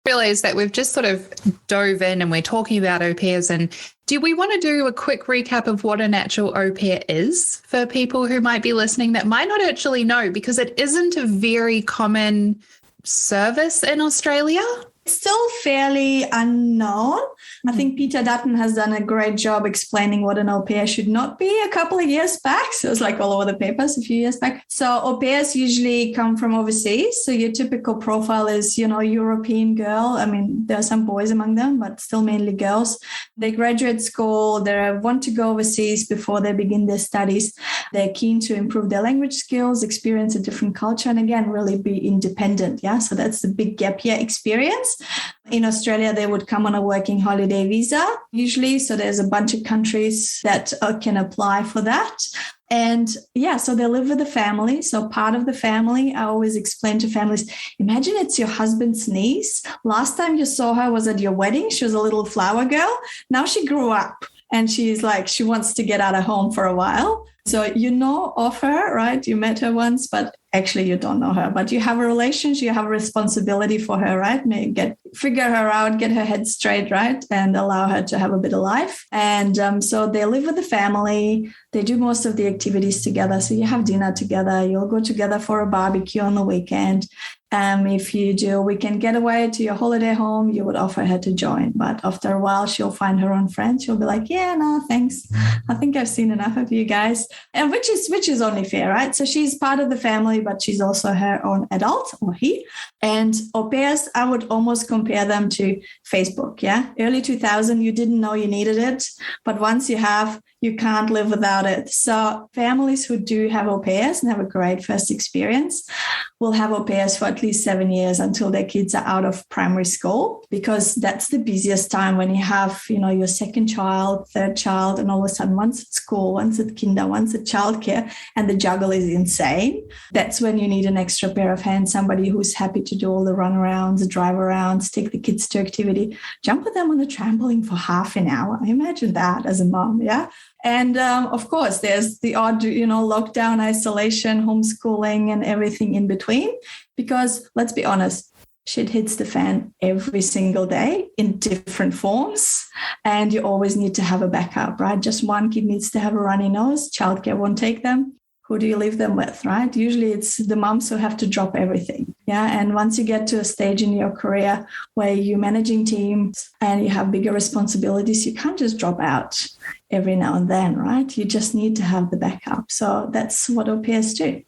realize that we've just sort of dove in and we're talking about au pairs, and do we want to do a quick recap of what an actual au pair is for people who might be listening that might not actually know, because it isn't a very common service in Australia? Still fairly unknown. I think Peter Dutton has done a great job explaining what an au pair should not be a couple of years back. So it was like all over the papers a few years back. So au pairs usually come from overseas. So your typical profile is, European girl. I mean, there are some boys among them, but still mainly girls. They graduate school. They want to go overseas before they begin their studies. They're keen to improve their language skills, experience a different culture, and again, really be independent. Yeah. So that's the big gap year experience. In Australia, they would come on a working holiday visa, usually. So there's a bunch of countries that can apply for that. And so they live with the family. So part of the family, I always explain to families, imagine it's your husband's niece. Last time you saw her was at your wedding. She was a little flower girl. Now she grew up and she's like, she wants to get out of home for a while. So you know of her, right? You met her once, but actually you don't know her. But you have a relationship, you have a responsibility for her, right? Figure her out, get her head straight, right? And allow her to have a bit of life. And so they live with the family. They do most of the activities together. So you have dinner together. You'll go together for a barbecue on the weekend. If you do a weekend getaway to your holiday home, you would offer her to join. But after a while, she'll find her own friends. She'll be like, yeah, no, thanks. I think I've seen enough of you guys. And which is only fair, right? So she's part of the family, but she's also her own adult, or he. And au pairs, I would almost compare them to Facebook, yeah? Early 2000, you didn't know you needed it. But once you have, you can't live without it. So families who do have au pairs and have a great first experience will have au pairs for at least 7 years until their kids are out of primary school, because that's the busiest time when you have, your second child, third child, and all of a sudden once at school, once at kinder, once at childcare, and the juggle is insane. That's when you need an extra pair of hands, somebody who's happy to do all the runarounds, the drive arounds, take the kids to activity, jump with them on the trampoline for half an hour. Imagine that as a mom, yeah? And of course, there's the odd, lockdown, isolation, homeschooling, and everything in between. Because let's be honest, shit hits the fan every single day in different forms. And you always need to have a backup, right? Just one kid needs to have a runny nose. Childcare won't take them. Who do you leave them with, right? Usually it's the moms who have to drop everything. Yeah. And once you get to a stage in your career where you're managing teams and you have bigger responsibilities, you can't just drop out every now and then, right? You just need to have the backup. So that's what au pairs do.